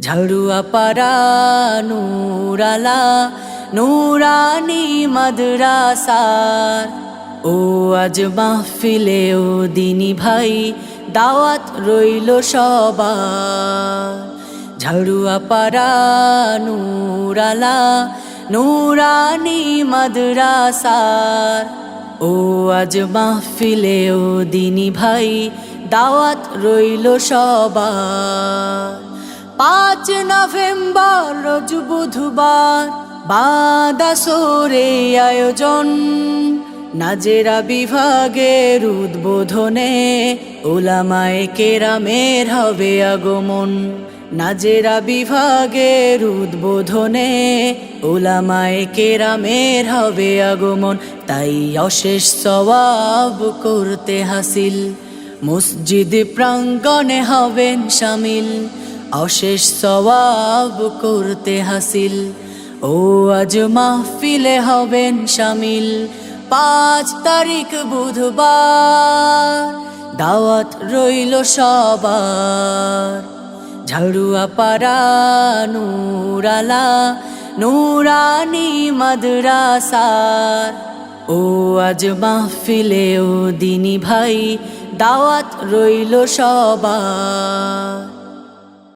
ঝাড়ুয়া পাড়া নূরালা নুরানি মাদ্রাসার ও আজ মাহফিলে ও দিনী ভাই দাওয়াত রইল সবার। ঝাড়ুয়া পাড়া নূরালা নুরানি মাদ্রাসার ও আজ মাহফিলে ও দিনী ভাই দাওয়াত রইল সবার। 5 নভেম্বর রোজ বুধবার বাদাসরে আয়োজন, নাজেরা বিভাগের উদ্বোধনে উলামায়ে কেরামের হবে আগমন। নাজেরা বিভাগের উদ্বোধনে উলামায়ে কেরামের হবে আগমন। তাই অশেষ সওয়াব করতে হাসিল মসজিদ প্রাঙ্গণে হবেন শামিল। অশেষ সওয়াব করতে হাসিল ও আজ মাহফিলে হবেন শামিল। 5 তারিখ বুধবার দাওয়াত রইল সবার। ঝাড়ুয়া পাড়া নূরালা নুরানি মাদ্রাসার ও আজ মাহফিলে ও দিনী ভাই দাওয়াত রইল সবার।